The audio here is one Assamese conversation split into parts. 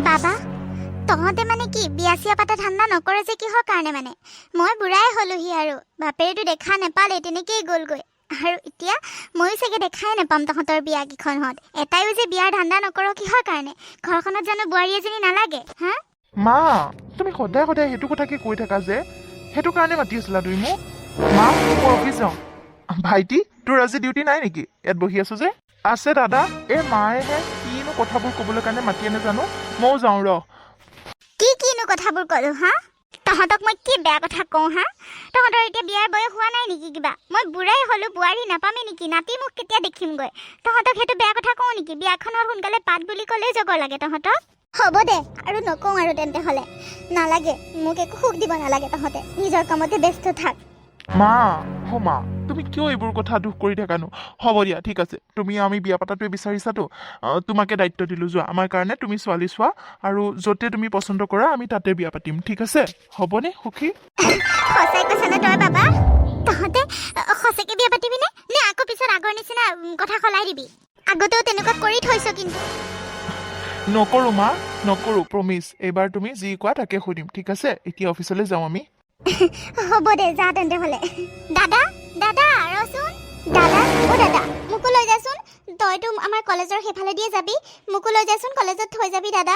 বাবা তহঁতে মানে কি বিয়া চিয়া পাতা ঠাণ্ডা নকৰে যে কিহৰ কাৰণে মানে মই বুঢ়াই হলোহি আৰু বাপেৰেতো দেখা নেপালে তেনেকেই গ'লগৈ আৰু এতিয়া ময়ো চাগে দেখাই নেপাম তহঁতৰ বিয়া কিখনহঁত এটাইও যে বিয়াৰ ধান্দা নকৰো কিহৰ কাৰণে ঘৰখনত জানো বোৱাৰী এজনী নালাগে হা মা তুমি সদায় সদায় সেইটো কথাকে কৈ থাকা যে সেইটো কাৰণে মাতি আছিলা তুমি মোক মা মই অফিচ যাওঁ ভাইটি তোৰ আজি ডিউটি নাই নেকি ইয়াত বহি আছো যে আছে দাদা এই মায়েহে কিনো কথাবোৰ ক'বলৈ কাৰণে মাতি আনে জানো ময়ো যাওঁ ৰ কিনো কথাবোৰ ক'লো হা তহঁতক মই কি বেয়া কথা কওঁ হা তহঁতৰ এতিয়া বিয়াৰ বয়স হোৱা নাই নেকি কিবা মই বুঢ়াই হলো বোৱাৰী নাপামে নেকি নাতি মোক কেতিয়া দেখিমগৈ তহঁতক সেইটো বেয়া কথা কওঁ নেকি বিয়াখনৰ সোনকালে পাত বুলি ক'লেই জগৰ লাগে তহঁতক হ'ব দে আৰু নকওঁ আৰু তেন্তে হ'লে নালাগে মোক একো সুখ দিব নালাগে তহঁতে নিজৰ কামতে ব্যস্ত থাক মা মা তুমি কিয় এইবোৰ কথা দুখ কৰি থাকানো হ'ব দিয়া ঠিক আছে তুমি আমি বিয়া পাতাটোৱে বিচাৰিছাতো তোমাকে দায়িত্ব দিলো যোৱা আমাৰ কাৰণে তুমি ছোৱালী চোৱা আৰু য'তে তুমি পচন্দ কৰা আমি তাতে বিয়া পাতিম ঠিক আছে হ'বনে সুখী সঁচাই কৈছানে তই বাবা তহঁতে সঁচাকে বিয়া পাতিবি নে আকৌ পিছত আগৰ নিচিনা কথা সলাই দিবি আগতেও তেনেকুৱা কৰি থৈছ কিন্তু নকৰো মা নকৰো প্ৰমিছ এইবাৰ তুমি যি কোৱা তাকে শুনিম ঠিক আছে এতিয়া অফিচলৈ যাওঁ আমি হ'ব দে যা তেন্তে হ'লে দাদা দাদা ৰচোন দাদা অ দাদা মোকো লৈ যাচোন তইতো আমাৰ কলেজৰ সেইফালে দিয়ে যাবি মোকো লৈ যাচোন কলেজত থৈ যাবি দাদা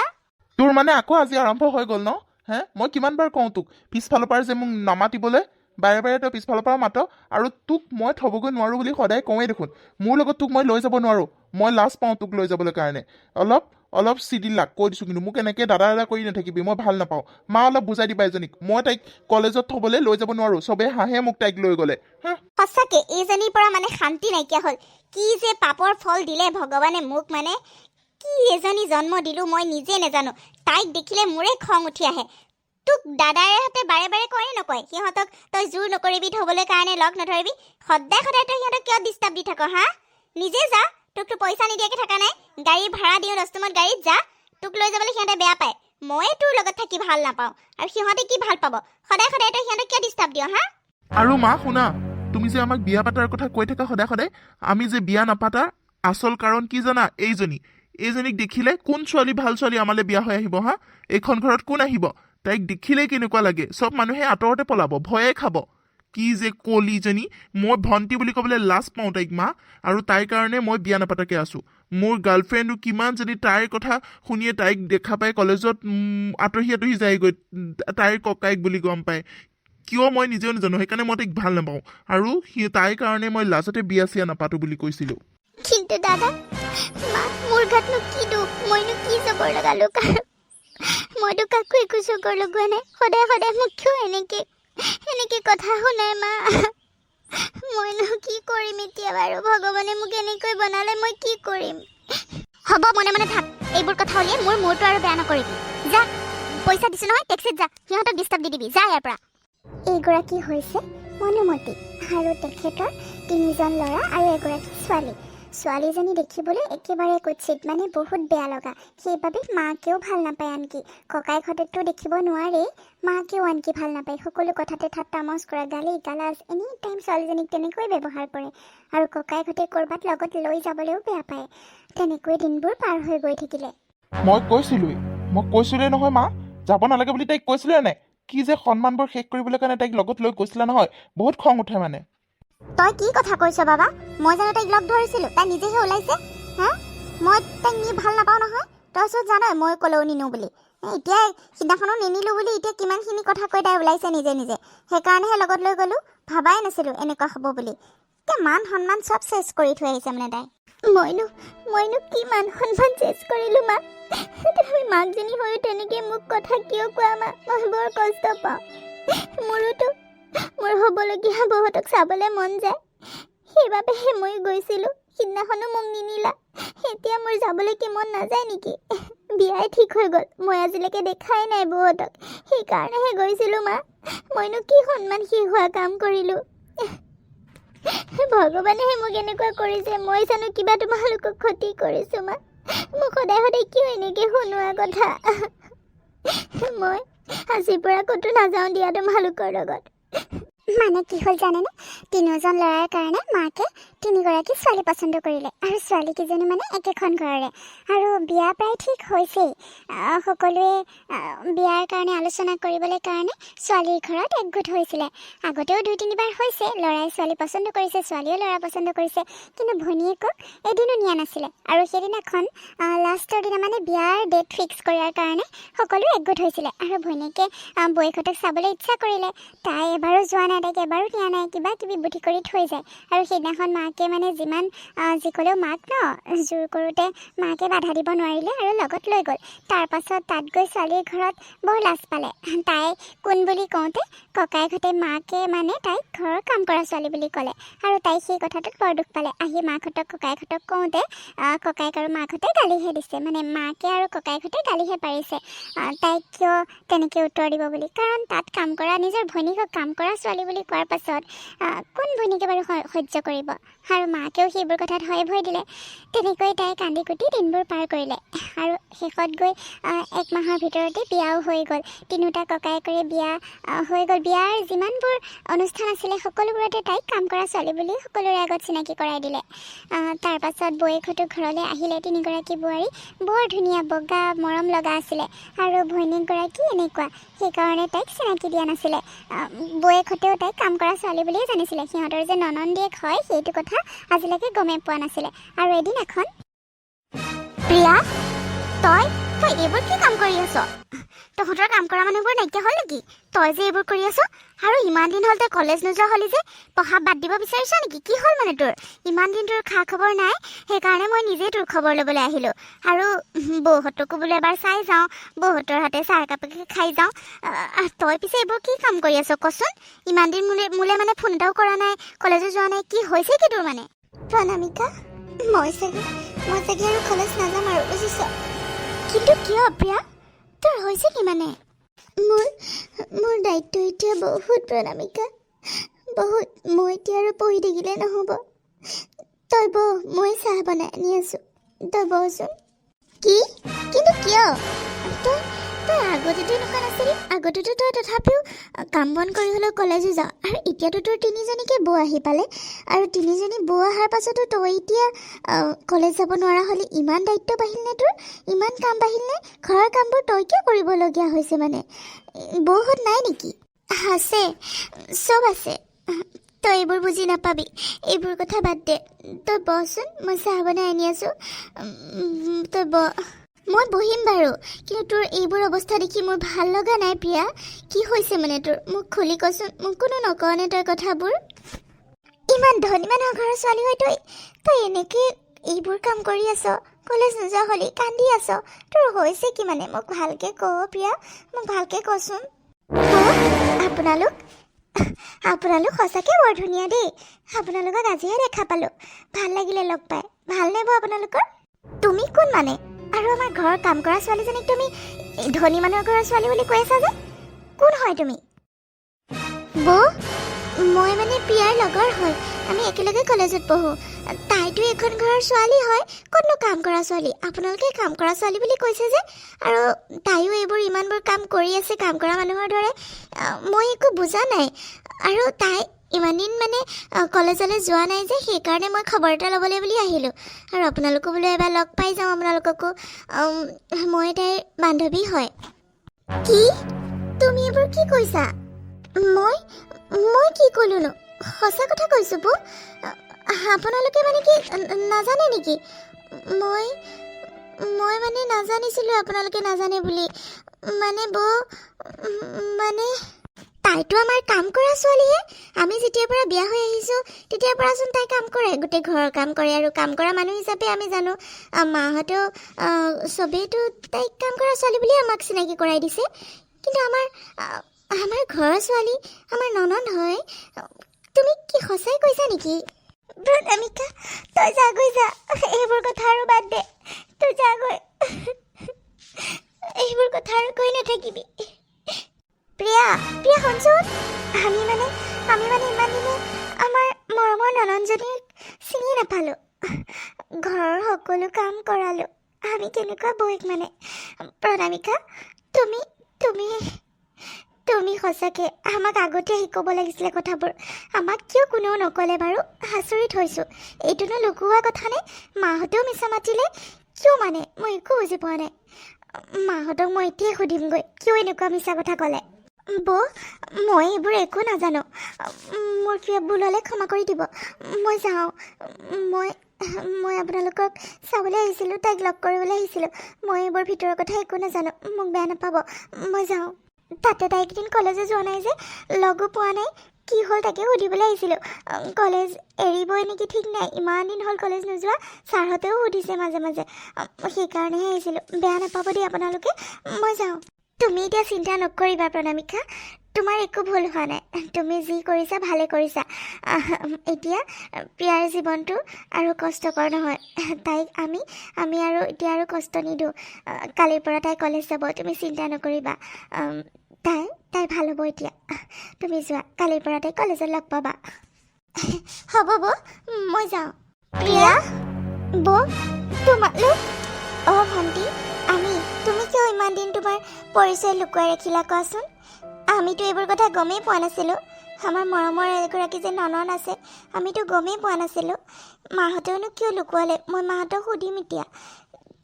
তোৰ মানে আকৌ আজি আৰম্ভ হৈ গ'ল ন হে মই কিমান বাৰ কওঁ তোক পিছফালৰ পৰা যে মোক নামাতিবলৈ বাৰে বাৰে তই পিছফালৰ পৰা মাত আৰু তোক মই থ'বগৈ নোৱাৰোঁ বুলি সদায় কওঁৱেই দেখোন মোৰ লগত তোক মই লৈ যাব নোৱাৰোঁ মই লাজ পাওঁ তোক লৈ যাবলৈ কাৰণে অলপ চিডি লাগ কৈ দিছোঁ কিন্তু মোক এনেকৈ দাদা দাদা কৰি নাথাকিবি মই ভাল নাপাওঁ মা অলপ বুজাই দিবা এজনীক মই তাইক কলেজত থ'বলৈ লৈ যাব নোৱাৰোঁ চবেই হাঁহে মোক তাইক লৈ গ'লে সঁচাকে এইজনীৰ পৰা মানে শান্তি নাইকিয়া হ'ল কি যে পাপৰ ফল দিলে ভগৱানে মোক মানে কি এজনী জন্ম দিলোঁ মই নিজে নাজানো তাইক দেখিলে মোৰে খং উঠি আহে তোক দাদাইহঁতে বাৰে বাৰে কয় নকয় সিহঁতক তই জোৰ নকৰিবি থ'বলৈ কাৰণে লগ নধৰিবি সদায় তই সিহঁতক কিয় ডিষ্টাৰ্ব দি থাক হা নিজে যা তোকতো পইচা নিদিয়াকৈ থকা নাই গাড়ী ভাড়া দিওঁ দস্তমত গাড়ীত যা তোক লৈ যাবলৈ সিহঁতে বেয়া পায় মই তোৰ লগত থাকি ভাল নাপাওঁ আৰু সিহঁতে কি ভাল পাব সদায় তই সিহঁতক কিয় ডিষ্টাৰ্ব দিয় হা আৰু মা শুনা তুমি যে আমাক বিয়া পাতাৰ কথা কৈ থাকা সদায় আমি যে বিয়া নাপাতাৰ আচল কাৰণ কি জানা এইজনীক দেখিলে কোন ছোৱালী ভাল ছোৱালী আমালৈ বিয়া হৈ আহিব হা এইখন ঘৰত কোন আহিব তাইক দেখিলেই কেনেকুৱা লাগে চব মানুহে আঁতৰতে পলাব ভয়ে খাব কি যে কলিজনী মই ভণ্টি বুলি ক'বলৈ লাজ পাওঁ তাইক মা আৰু তাইৰ কাৰণে মই বিয়া নাপাতাকে আছোঁ মোৰ গাৰ্লফ্ৰেণ্ডো কিমানজনী তাইৰ কথা শুনিয়ে তাইক দেখা পাই কলেজত আঁতৰি যায়গৈ তাইৰ ককাইক বুলি গম পায় কিয় মই নিজেও নাজানো সেইকাৰণে মই তাইক ভাল নাপাওঁ আৰু তাইৰ কাৰণে মই লাজতে বিয়া চিয়া নাপাতো বুলি কৈছিলোঁ কিন্তু দাদা মোৰ গাতনো কি দুখ মইনো কি জবৰ লগালো মইতো কাকো একো চকৰ লগোৱা নাই সদায় মোক কিয় এনেকে কথা শুনাই মা মইনো কি কৰিম এতিয়া বাৰু ভগৱানে মোক এনেকৈ বনালে মই কি কৰিম হ'ব মনে থাক এইবোৰ কথা উলিয়াই মোৰ মূৰটো আৰু বেয়া নকৰিবি যা পইচা দিছো নহয় টেক্সিত যা সিহঁতক ডিষ্টাৰ্ব দি দিবি যা ইয়াৰ পৰা এইগৰাকী হৈছে মনুমতী আৰু তেখেতৰ 3জন ল'ৰা আৰু এগৰাকী ছোৱালীজনী দেখিবলৈ একেবাৰে কুৎসিত মানে বহুত বেয়া লগা সেইবাবে মাকেও ভাল নাপায় আনকি ককাইকহঁতেতো দেখিব নোৱাৰেই মাকেও আনকি ভাল নাপায় সকলো কথাতে ঠাট্টা মস্কৰা গালি গালাজ এনি টাইম ছোৱালীজনীক তেনেকৈ ব্যৱহাৰ কৰে আৰু ককাইকহঁতে ক'ৰবাত লগত লৈ যাবলৈও বেয়া পায় তেনেকৈ দিনবোৰ পাৰ হৈ গৈ থাকিলে মই কৈছিলোৱে নহয় মা যাব নালাগে বুলি তাইক কৈছিলোৱে নাই কি যে সন্মানবোৰ শেষ কৰিবলৈ কাৰণে তাইক লগত লৈ গৈছিলা নহয় বহুত খং উঠে মানে তই কি কথা কৈছ বাবা মই জানো তাইক লগ ধৰিছিলোঁ তাই নিজেহে ওলাইছে হা মই তাইক নি ভাল নাপাওঁ নহয় তই চব জানই মই ক'লেও নিনো বুলি এতিয়া সিদিনাখনো নিনিলোঁ বুলি এতিয়া কিমানখিনি কথা কৈ তাই ওলাইছে নিজে সেইকাৰণেহে লগত লৈ গ'লোঁ ভাবাই নাছিলোঁ এনেকুৱা হ'ব বুলি এতিয়া মান সন্মান চব চেছ কৰি থৈ আহিছে মানে তাই মইনো কি মান সন্মান চেছ কৰিলোঁ মা তুমি মাকজনী হৈও তেনেকৈ মোক কথা কিয় কোৱা মা মই বৰ কষ্ট পাওঁ মোৰ হ'বলগীয়া বহুতক চাবলৈ মন যায় সেইবাবেহে মই গৈছিলোঁ সিদিনাখনো মোক নিনিলা এতিয়া মোৰ যাবলৈ কি মন নাযায় নেকি বিয়াই ঠিক হৈ গ'ল মই আজিলৈকে দেখাই নাই বহুতক সেইকাৰণেহে গৈছিলোঁ মা মইনো কি সন্মান শেষ হোৱা কাম কৰিলোঁ ভগৱানেহে মোক এনেকুৱা কৰিছে মই জানো কিবা তোমালোকক ক্ষতি কৰিছোঁ মা মোক সদায় কিয় এনেকৈ শুনোৱা কথা মই আজিৰ পৰা ক'তো নাযাওঁ দিয়া তোমালোকৰ লগত মানে কি হ'ল জানেনে, তিনিওজন ল'ৰাৰ কাৰণে মাকে তিনিগৰাকী ছোৱালী পচন্দ কৰিলে আৰু ছোৱালীকেইজনী মানে একেখন ঘৰৰে। আৰু বিয়া প্ৰায় ঠিক হৈছেই। সকলোৱে বিয়াৰ কাৰণে আলোচনা কৰিবলৈ কাৰণে ছোৱালীৰ ঘৰত একগোট হৈছিলে। আগতেও 2-3বাৰ হৈছে, ল'ৰাই ছোৱালী পচন্দ কৰিছে, ছোৱালীয়েও ল'ৰা পচন্দ কৰিছে, কিন্তু ভনীয়েকক এদিনো নিয়া নাছিলে। আৰু সেইদিনাখন লাষ্টৰ দিনা মানে বিয়াৰ ডেট ফিক্স কৰাৰ কাৰণে সকলো একগোট হৈছিলে। আৰু ভনীয়েকে বৌয়েকহঁতক চাবলৈ ইচ্ছা কৰিলে। তাই এবাৰো যোৱা নাই, তাইক এবাৰো নিয়া নাই, কিবা কিবি বুদ্ধি কৰি থৈ যায়। আৰু সেইদিনাখন মাকে মানে যিমান যি ক'লেও মাক জোৰ কৰোঁতে মাকে বাধা দিব নোৱাৰিলে আৰু লগত লৈ গ'ল। তাৰপাছত তাত গৈ ছোৱালীৰ ঘৰত বৰ লাজ পালে। তাই কোন বুলি কওঁতে ককায়েকহঁতে মাকে মানে তাইক ঘৰৰ কাম কৰা ছোৱালী বুলি ক'লে। আৰু তাই সেই কথাটোত বৰ দুখ পালে। আহি মাকহঁতক ককায়েকহঁতক কওঁতে ককায়েক আৰু মাকহঁতে গালিহে দিছে, মানে মাকে আৰু ককায়েকহঁতে গালিহে পাৰিছে তাইক কিয় তেনেকৈ উত্তৰ দিব বুলি। কাৰণ তাত কাম কৰা নিজৰ ভনীয়েকক কাম কৰা ছোৱালী বুলি কোৱাৰ পাছত কোন ভনীয়েকে বাৰু সহ্য কৰিব। আৰু মাকেও সেইবোৰ কথাত ভয় দিলে। তেনেকৈ তাই কান্দি কুটি দিনবোৰ পাৰ কৰিলে। আৰু শেষত গৈ 1 মাহৰ ভিতৰতে বিয়াও হৈ গ'ল। তিনিওটা ককায়েকৰে বিয়া হৈ গ'ল। বিয়াৰ যিমানবোৰ অনুষ্ঠান আছিলে সকলোবোৰতে তাইক কাম কৰা ছোৱালী বুলি সকলোৰে আগত চিনাকি কৰাই দিলে। তাৰপাছত বৌয়েকহঁতো ঘৰলৈ আহিলে। 3গৰাকী বোৱাৰী বৰ ধুনীয়া, বগা, মৰম লগা আছিলে। আৰু ভৈনীকগৰাকী এনেকুৱা, সেইকাৰণে তাইক চিনাকি দিয়া নাছিলে। বৌয়েকহঁতেও তাইক কাম কৰা ছোৱালী বুলিয়ে জানিছিলে। সিহঁতৰ যে ননন্দীয়েক হয় সেইটো কথা আজিলৈকে গমেই পোৱা নাছিলে। আৰু এদিন এখন, প্ৰিয়া তই এইবোৰ কি কাম কৰি আছ? তহঁতৰ কাম কৰা মানুহবোৰ নাইকিয়া হ'ল নেকি? তই যে এইবোৰ কৰি আছ, আৰু ইমান দিন হ'ল তই কলেজ নোযোৱা হ'লি যে, পঢ়া বাদ দিব বিচাৰিছ নেকি? কি হ'ল মানে তোৰ? ইমান দিন তোৰ খা খবৰ নাই, সেইকাৰণে মই নিজেই তোৰ খবৰ ল'বলৈ আহিলোঁ। আৰু বৌহঁতকো বোলে এবাৰ চাই যাওঁ, বৌহঁতৰ হাতে চাহ একাপকে খাই যাওঁ। তই পিছে এইবোৰ কি কাম কৰি আছ কচোন? ইমান দিন মোলৈ মানে ফোন এটাও কৰা নাই, কলেজো যোৱা নাই, কি হৈছে কি তোৰ মানে? প্ৰণামিকা, মই চাগে আৰু কলেজ নাযাম আৰু, বুজিছ? কিন্তু কিয় প্ৰিয়া, তোৰ হৈছে কি মানে? মোৰ দায়িত্ব এতিয়া বহুত প্ৰণামিকা, বহুত। মই এতিয়া আৰু পঢ়ি থাকিলে নহ'ব। তই বহ, মই চাহ বনাই আনি আছোঁ, তই বহচোন। কি? কিন্তু কিয়? তই আগতেতো এনেকুৱা নাছিলি। আগতেতো তই তথাপিও কাম বন কৰি হ'লেও কলেজো যাওঁ। আৰু এতিয়াতো তোৰ 3জনীকে বৌ আহি পালে, আৰু 3জনী বৌ অহাৰ পাছতো তই এতিয়া কলেজ যাব নোৱাৰা হ'লি। ইমান দায়িত্ব বাঢ়িলনে তোৰ? ইমান কাম বাঢ়িলনে? ঘৰৰ কামবোৰ তই কিয় কৰিবলগীয়া হৈছে মানে? বৌহঁত নাই নেকি? আছে, চব আছে। তই এইবোৰ বুজি নাপাবি, এইবোৰ কথা বাদ দে। তই বহচোন, মই চাহ বনাই আনি আছোঁ, তই বহ। মই বহিম বাৰু, কিন্তু তোৰ এইবোৰ অৱস্থা দেখি মোৰ ভাল লগা নাই প্ৰিয়া। কি হৈছে মানে তোৰ? মোক খুলি কচোন, মোক কোনো নকওঁনে তই কথাবোৰ? ইমান ধনী মানুহৰ ঘৰৰ ছোৱালী হৈ তই এনেকৈ এইবোৰ কাম কৰি আছ, কলেজ নোযোৱা হ'লি, কান্দি আছ। তোৰ হৈছে কি মানে? মোক ভালকৈ ক প্ৰিয়া, মোক ভালকৈ কচোন। আপোনালোক সঁচাকৈ বৰ ধুনীয়া দেই। আপোনালোকক আজিহে দেখা পালোঁ, ভাল লাগিলে লগ পাই। ভালনে বৌ আপোনালোকৰ? তুমি কোন মানে? আৰু আমাৰ ঘৰৰ কাম কৰা ছোৱালীজনীক তুমি ধনী মানুহৰ ঘৰৰ ছোৱালী বুলি কৈ আছা যে? কোন হয় তুমি? বৌ, মই মানে প্ৰিয়াৰ লগৰ হয়, আমি একেলগে কলেজত পঢ়োঁ। তাইতো এখন ঘৰৰ ছোৱালী হয়, ক'তনো কাম কৰা ছোৱালী? আপোনালোকে কাম কৰা ছোৱালী বুলি কৈছে যে, আৰু তাইও এইবোৰ ইমানবোৰ কাম কৰি আছে কাম কৰা মানুহৰ দৰে। মই একো বুজা নাই। আৰু তাই ইমান দিন মানে কলেজলৈ যোৱা নাই যে, সেইকাৰণে মই খবৰ এটা ল'বলৈ বুলি আহিলোঁ। আৰু আপোনালোকো বোলো এবাৰ লগ পাই যাওঁ আপোনালোককো। মই তাইৰ বান্ধৱী হয়। কি? তুমি এইবোৰ কি কৈছা? মই কি ক'লোনো? সঁচা কথা কৈছোঁ বৌ। আপোনালোকে মানে কি নাজানে নেকি? মই মানে নাজানিছিলোঁ আপোনালোকে নাজানে বুলি। মানে বৌ, মানে তাইতো আমাৰ কাম কৰা ছোৱালীহে। আমি যেতিয়াৰ পৰা বিয়া হৈ আহিছোঁ তেতিয়াৰ পৰাচোন তাই কাম কৰে, গোটেই ঘৰৰ কাম কৰে। আৰু কাম কৰা মানুহ হিচাপে আমি জানো, মাহঁতেও চবেইতো তাইক কাম কৰা ছোৱালী বুলিয়ে আমাক চিনাকি কৰাই দিছে। কিন্তু আমাৰ ঘৰৰ ছোৱালী, আমাৰ ননদ হয়। তুমি কি সঁচাই কৈছা নেকি? প্ৰণামিকা, তই যাগৈ যা, এইবোৰ কথা আৰু বাদ দে। তই যাগৈ, এইবোৰ কথা আৰু কৈ নাথাকিবি। প্ৰিয়া শুনচোন, আমি মানে ইমান দিনে আমাৰ মৰমৰ ননন্দজনীক চিনি নাপালোঁ। ঘৰৰ সকলো কাম কৰালোঁ। আমি কেনেকুৱা বৌক মানে। প্ৰণামিকা, তুমি তুমি সঁচাকৈ আমাক আগতে আহি ক'ব লাগিছিলে কথাবোৰ। আমাক কিয় কোনেও নক'লে বাৰু? আচৰিত হৈছোঁ। এইটোনো লুকুওৱা কথা নে? মাহঁতেও মিছা মাতিলে কিয়? মানে মই একো বুজি পোৱা নাই। মাহঁতক মই এতিয়াই সুধিমগৈ কিয় এনেকুৱা মিছা কথা ক'লে। বৌ, মই এইবোৰ একো নাজানো। মোৰ কিবা ভুল হ'লে ক্ষমা কৰি দিব। মই যাওঁ। মই আপোনালোকক চাবলৈ আহিছিলোঁ, তাইক লগ কৰিবলৈ আহিছিলোঁ। মই এইবোৰ ভিতৰৰ কথা একো নাজানো, মোক বেয়া নাপাব। মই যাওঁ। তাতে তাই এইকেইদিন কলেজে যোৱা নাই যে, লগো পোৱা নাই। কি হ'ল তাকে সুধিবলৈ আহিছিলোঁ। কলেজ এৰিবই নেকি ঠিক নাই, ইমান দিন হ'ল কলেজ নোযোৱা। ছাৰহঁতেও সুধিছে মাজে মাজে, সেইকাৰণেহে আহিছিলোঁ। বেয়া নাপাব দেই আপোনালোকে। মই যাওঁ। তুমি এতিয়া চিন্তা নকৰিবা প্ৰণামিকা, তোমাৰ একো ভুল হোৱা নাই। তুমি যি কৰিছা ভালে কৰিছা। এতিয়া প্ৰিয়াৰ জীৱনটো আৰু কষ্টকৰ নহয়। তাইক আমি আৰু এতিয়া আৰু কষ্ট নিদিওঁ। কালিৰ পৰা তাই কলেজ যাব, তুমি চিন্তা নকৰিবা। তাই ভাল হ'ব এতিয়া। তুমি যোৱা, কালিৰ পৰা তাই কলেজত লগ পাবা। হ'ব বৌ, মই যাওঁ। প্ৰিয়া, বৌ, তোমালোক? অঁ ভণ্টি, তুমি কিয় ইমান দিন তোমাৰ পৰিচয় লুকুৱাই ৰাখিলা কোৱাচোন? আমিতো এইবোৰ কথা গমেই পোৱা নাছিলোঁ। আমাৰ মৰমৰ এগৰাকী যে ননন আছে, আমিতো গমেই পোৱা নাছিলোঁ। মাহঁতেওনো কিয় লুকুৱালে? মই মাহঁতক সুধিম এতিয়া।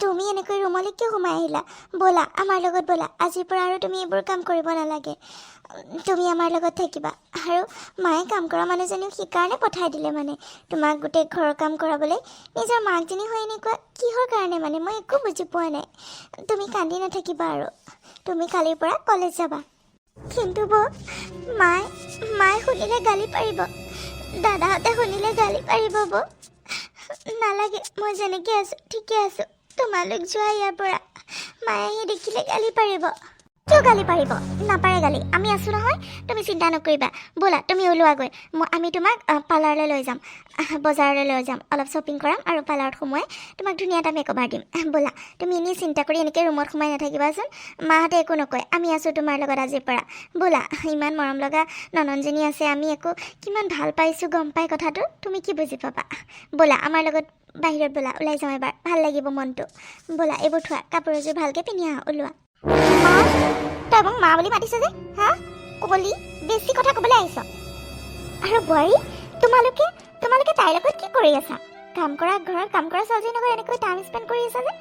তুমি এনেকৈ ৰুমলৈ কিয় সোমাই আহিলা? ব'লা আমাৰ লগত ব'লা। আজিৰ পৰা আৰু তুমি এইবোৰ কাম কৰিব নালাগে। তুমি আমাৰ লগত থাকিবা। আৰু মায়ে কাম কৰা মানুহজনীও সেইকাৰণে পঠাই দিলে, মানে তোমাক গোটেই ঘৰৰ কাম কৰাবলৈ। নিজৰ মাকজনী হৈ এনেকুৱা কিহৰ কাৰণে? মানে মই একো বুজি পোৱা নাই। তুমি কান্দি নাথাকিবা আৰু। তুমি কালিৰ পৰা কলেজ যাবা। কিন্তু বৌ, মায়ে শুনিলে গালি পাৰিব। দাদাহঁতে শুনিলে গালি পাৰিব বৌ। নালাগে, মই যেনেকৈ আছোঁ ঠিকে আছোঁ। তোমালোক যোৱা ইয়াৰ পৰা। মায়ে আহি দেখিলে গালি পাৰিব। কিয় গালি পাৰিব? নাপাৰে গালি, আমি আছোঁ নহয়। তুমি চিন্তা নকৰিবা। ব'লা তুমি ওলোৱাগৈ। আমি তোমাক পাৰ্লাৰলৈ লৈ যাম, বজাৰলৈ লৈ যাম, অলপ শ্বপিং কৰাম আৰু পাৰ্লাৰত সোমোৱাই তোমাক ধুনীয়া এটা মেকআপ দিম। ব'লা, তুমি এনেই চিন্তা কৰি এনেকৈ ৰুমত সোমাই নাথাকিবাচোন। মাহঁতে একো নকয়, আমি আছোঁ তোমাৰ লগত আজিৰ পৰা। ব'লা, ইমান মৰম লগা নননজনী আছে, আমি একো কিমান ভাল পাইছোঁ গম পাই কথাটো। তুমি কি বুজি পাবা? ব'লা আমাৰ লগত বাহিৰত ব'লা, ওলাই যাওঁ এবাৰ, ভাল লাগিব মনটো। ব'লা, এইবোৰ থোৱা, কাপোৰ এযোৰ ভালকৈ পিন্ধি আহা, ওলোৱা। মা, তই মোক মা বুলি মাতিছ যে? হা কলি, বেছি কথা ক'বলৈ আহিছ। আৰু বোৱাৰী, তোমালোকে তাইৰ লগত কি কৰি আছা? ঘৰত কাম কৰা ছোৱালীৰ লগত এনেকৈ টাইম স্পেণ্ড কৰি আছা যে?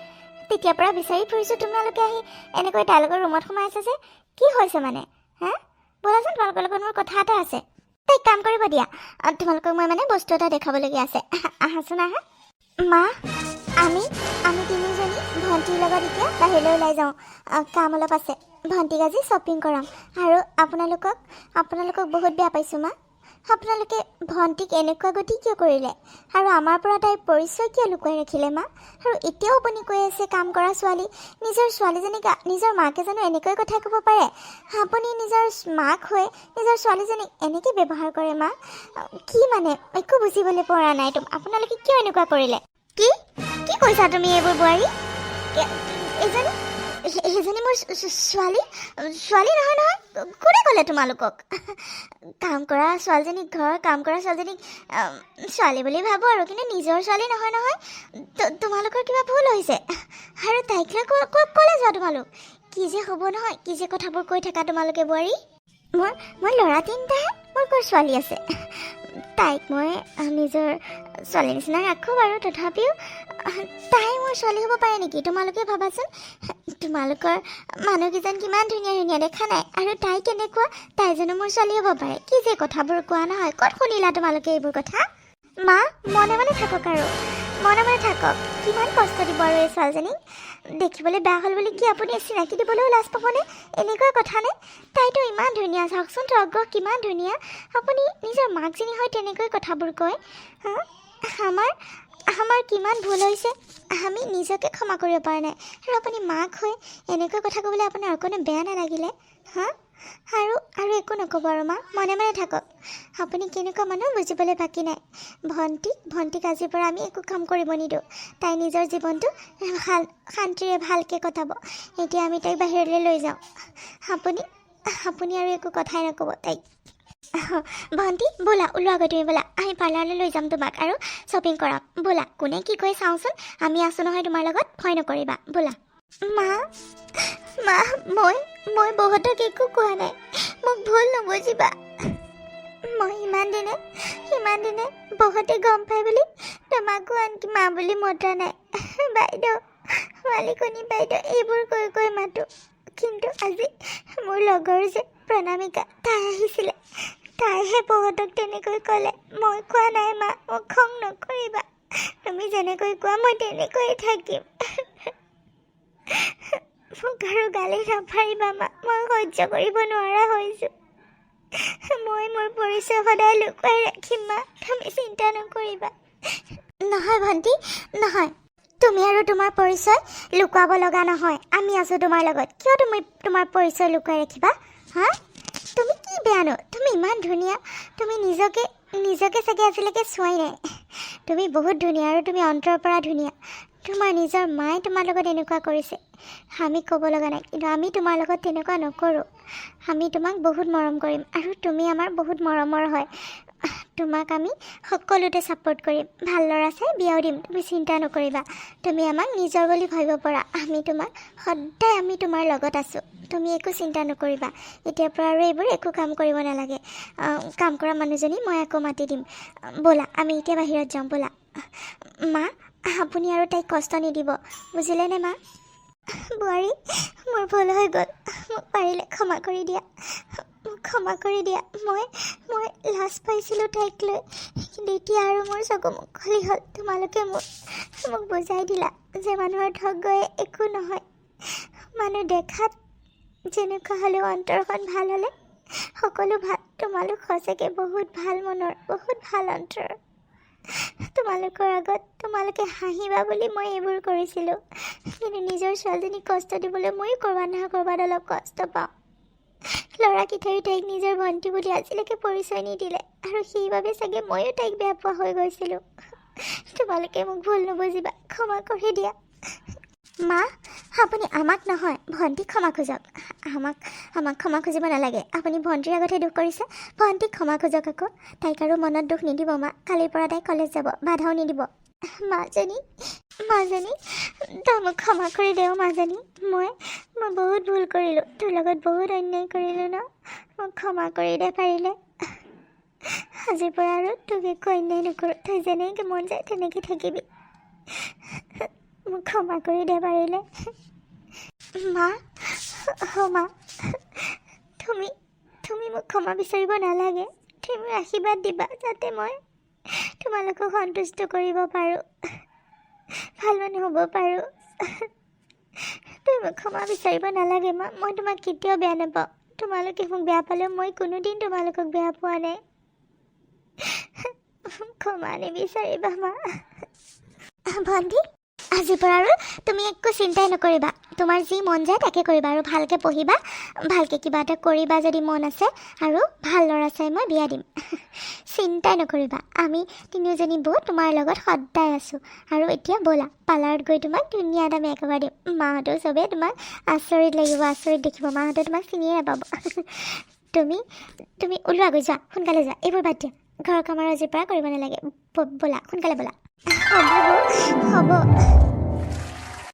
তেতিয়াৰ পৰা বিচাৰি ফুৰিছোঁ, তোমালোকে আহি এনেকৈ তাইৰ লগত ৰুমত সোমাই আছা যে? কি হৈছে মানে? হা, ব'লাচোন, তোমালোকৰ লগত মোৰ কথা এটা আছে। তাইক কাম কৰিব দিয়া। তোমালোকক মই মানে বস্তু এটা দেখাবলগীয়া আছে। আহাচোন আহা। মা, আমি তিনিজনী ভণ্টিৰ লগত এতিয়া বাহিৰলৈ ওলাই যাওঁ। কাম অলপ আছে। ভণ্টিক আজি শ্বপিং কৰাম। আৰু আপোনালোকক বহুত বেয়া পাইছোঁ মা। আপোনালোকে ভণ্টিক এনেকুৱা গতি কিয় কৰিলে? আৰু আমাৰ পৰা তাইৰ পৰিচয় কিয় লুকুৱাই ৰাখিলে মা? আৰু এতিয়াও আপুনি কৈ আছে কাম কৰা ছোৱালী। নিজৰ ছোৱালীজনীক নিজৰ মাকে জানো এনেকৈ কথা ক'ব পাৰে? আপুনি নিজৰ মাক হৈ নিজৰ ছোৱালীজনীক এনেকৈ ব্যৱহাৰ কৰে মা? কি মানে একো বুজিবলৈ পৰা নাই। আপোনালোকে কিয় এনেকুৱা কৰিলে? কি কৈছা তুমি এইবোৰ বোৱাৰী? সেইজনী মোৰ ছোৱালী নহয়। কোনে ক'লে তোমালোকক? কাম কৰা ছোৱালীজনীক, ঘৰৰ কাম কৰা ছোৱালীজনীক ছোৱালী বুলি ভাবোঁ আৰু, কিন্তু নিজৰ ছোৱালী নহয়। তোমালোকৰ কিবা ভুল হৈছে। আৰু তাইক লৈ ক'লৈ যোৱা তোমালোক? কি যে হ'ব নহয়, কি যে কথাবোৰ কৈ থাকা তোমালোকে বোৱাৰী? মই ল'ৰা তিনিটাহে, মোৰ ক'ৰ ছোৱালী আছে? তাইক মই নিজৰ ছোৱালী নিচিনা ৰাখোঁ বাৰু, তথাপিও তাই মোৰ ছোৱালী হ'ব পাৰে নেকি? তোমালোকে ভাবাচোন, তোমালোকৰ মানুহকেইজন কিমান ধুনীয়া দেখা নাই? আৰু তাই কেনেকুৱা? তাই জানো মোৰ ছোৱালী হ'ব পাৰে? কি যে কথাবোৰ কোৱা নহয়, ক'ত শুনিলা তোমালোকে এইবোৰ কথা? মা, মনে মনে থাকক আৰু, মনে মনে থাকক। কিমান কষ্ট দিব আৰু এই ছোৱালীজনীক? দেখিবলৈ বেয়া হ'ল বুলি কি আপুনি চিনাকি দিবলৈও লাজ পাবনে? এনেকুৱা কথা নে? তাইতো ইমান ধুনীয়া, চাওকচোন তগ্গ কিমান ধুনীয়া। আপুনি নিজৰ মাকজনী হৈ তেনেকৈ কথাবোৰ কয়? আমাৰ কিমান ভুল হৈছে, আমি নিজকে ক্ষমা কৰিব পৰা নাই। আৰু আপুনি মাক হৈ এনেকৈ কথা ক'বলৈ আপোনাৰ অকণো বেয়া নালাগিলে? আৰু একো নক'ব আৰু মা, মনে মনে থাকক। আপুনি কেনেকুৱা মানুহ বুজিবলৈ বাকী নাই। ভণ্টিক আজিৰ পৰা আমি একো কাম কৰিব নিদিওঁ। তাই নিজৰ জীৱনটো শান্তিৰে ভালকৈ কটাব। এতিয়া আমি তাইক বাহিৰলৈ লৈ যাওঁ। আপুনি আৰু একো কথাই নক'ব তাইক। ভণ্টি, ব'লা ওলোৱাগৈ তুমি, ব'লা আমি পাৰ্লাৰলৈ লৈ যাম তোমাক আৰু শ্বপিং কৰাম। ব'লা, কোনে কি কয় চাওঁচোন। আমি আছোঁ নহয় তোমাৰ লগত, ভয় নকৰিবা। ব'লা। মা, মই বহুতক একো কোৱা নাই। মোক ভুল নুবুজিবা মই ইমান দিনে বহুতে গম পাই বুলি তোমাকো আনকি মা বুলি মতা নাই বাইদেউ মালিকনী বাইদেউ এইবোৰ কৈ মাতো কিন্তু আজি মোৰ লগৰ যে প্ৰণামিকা তাই আহিছিলে তাইহে বহুতক তেনেকৈ ক'লে মই কোৱা নাই মা মোক খং নকৰিবা তুমি যেনেকৈ কোৱা মই তেনেকৈয়ে থাকিম মোক আৰু গালি নাপাৰিবা মা মই সহ্য কৰিব নোৱাৰা হৈছোঁ মই মোৰ পৰিচয় সদায় লুকুৱাই ৰাখিম মা তুমি চিন্তা নকৰিবা নহয় ভণ্টি নহয় তুমি আৰু তোমাৰ পৰিচয় লুকুৱাব লগা নহয় আমি আছোঁ তোমাৰ লগত কিয় তুমি তোমাৰ পৰিচয় লুকুৱাই ৰাখিবা হা তুমি কি বেয়ানো তুমি ইমান ধুনীয়া তুমি নিজকে চাগে আজিলৈকে চোৱাই নাই তুমি বহুত ধুনীয়া আৰু তুমি অন্তৰৰ পৰা ধুনীয়া তোমাৰ নিজৰ মায়ে তোমাৰ লগত এনেকুৱা কৰিছে আমি ক'ব লগা নাই কিন্তু আমি তোমাৰ লগত তেনেকুৱা নকৰোঁ আমি তোমাক বহুত মৰম কৰিম আৰু তুমি আমাৰ বহুত মৰমৰ হয় তোমাক আমি সকলোতে ছাপোৰ্ট কৰিম ভাল ল'ৰা চাই বিয়াও দিম তুমি চিন্তা নকৰিবা তুমি আমাক নিজৰ বুলি ভাবিব পৰা আমি তোমাক সদায় আমি তোমাৰ লগত আছোঁ তুমি একো চিন্তা নকৰিবা এতিয়াৰ পৰা আৰু এইবোৰ একো কাম কৰিব নালাগে কাম কৰা মানুহজনী মই আকৌ মাতি দিম ব'লা আমি এতিয়া বাহিৰত যাম ব'লা মা আপুনি আৰু তাইক কষ্ট নিদিব বুজিলেনে মা বোৱাৰী মোৰ ভুল হৈ গ'ল মোক পাৰিলে ক্ষমা কৰি দিয়া মোক ক্ষমা কৰি দিয়া মই লাজ পাইছিলোঁ তাইক লৈ কিন্তু এতিয়া আৰু মোৰ চকু মুকলি হ'ল তোমালোকে মোক বুজাই দিলা যে মানুহৰ ঠগ গৈ একো নহয় মানুহ দেখাত যেনেকুৱা হ'লেও অন্তৰখন ভাল হ'লে সকলো ভাল তোমালোক সঁচাকৈ বহুত ভাল মনৰ বহুত ভাল অন্তৰ তোমালোকৰ আগত তোমালোকে হাঁহিবা বুলি মই এইবোৰ কৰিছিলোঁ কিন্তু নিজৰ ছোৱালীজনীক কষ্ট দিবলৈ ময়ো ক'ৰবাত অলপ কষ্ট পাওঁ ল'ৰা কিটাৰি তাইক নিজৰ ভণ্টি বুলি আজিলৈকে পৰিচয় নিদিলে আৰু সেইবাবে চাগে ময়ো তাইক বেয়া পোৱা হৈ গৈছিলোঁ তোমালোকে মোক ভুল নুবুজিবা ক্ষমা কৰি দিয়া মা আপুনি আমাক নহয় ভণ্টিক ক্ষমা খোজক আমাক ক্ষমা খুজিব নালাগে আপুনি ভণ্টিৰ আগতহে দুখ কৰিছে ভণ্টিক ক্ষমা খোজক আকৌ তাইক আৰু মনত দুখ নিদিব মা কালিৰ পৰা তাই কলেজ যাব বাধাও নিদিব মাজনী তই মোক ক্ষমা কৰি দেও মাজনী মই বহুত ভুল কৰিলোঁ তোৰ লগত বহুত অন্যায় কৰিলোঁ ন মোক ক্ষমা কৰি দে পাৰিলে আজিৰ পৰা আৰু তোক একো অন্যায় নকৰোঁ তই যেনেকৈ মন যায় তেনেকৈ থাকিবি মোক ক্ষমা কৰি দে পাৰিলে মা তুমি মোক ক্ষমা বিচাৰিব নালাগে তুমি আশীৰ্বাদ দিবা যাতে মই তোমালোকক সন্তুষ্ট কৰিব পাৰোঁ ভাল মানুহ হ'ব পাৰোঁ তুমি মোক ক্ষমা বিচাৰিব নালাগে মা মই তোমাক কেতিয়াও বেয়া নাপাওঁ তোমালোকে মোক বেয়া পালেও মই কোনোদিন তোমালোকক বেয়া পোৱা নাই ক্ষমা নিবিচাৰিবা মা ভণ্টি আজিৰ পৰা আৰু তুমি একো চিন্তাই নকৰিবা তোমাৰ যি মন যায় তাকে কৰিবা আৰু ভালকৈ পঢ়িবা ভালকৈ কিবা এটা কৰিবা যদি মন আছে আৰু ভাল ল'ৰা চাই মই বিয়া দিম চিন্তাই নকৰিবা আমি তিনিওজনী বৌ তোমাৰ লগত সদায় আছোঁ আৰু এতিয়া ব'লা পাৰ্লাৰত গৈ তোমাক ধুনীয়া এটা মেকআপ দিম মাহঁতেও চবেই তোমাক আচৰিত লাগিব আচৰিত দেখিব মাহঁতে তোমাক চিনিয়ে নাপাব তুমি ওলোৱাগৈ যোৱা সোনকালে যোৱা এইবোৰ বাদ দিয়া ঘৰৰ কাম আৰু আজিৰ পৰা কৰিব নালাগে ব'লা সোনকালে ব'লা হ'ব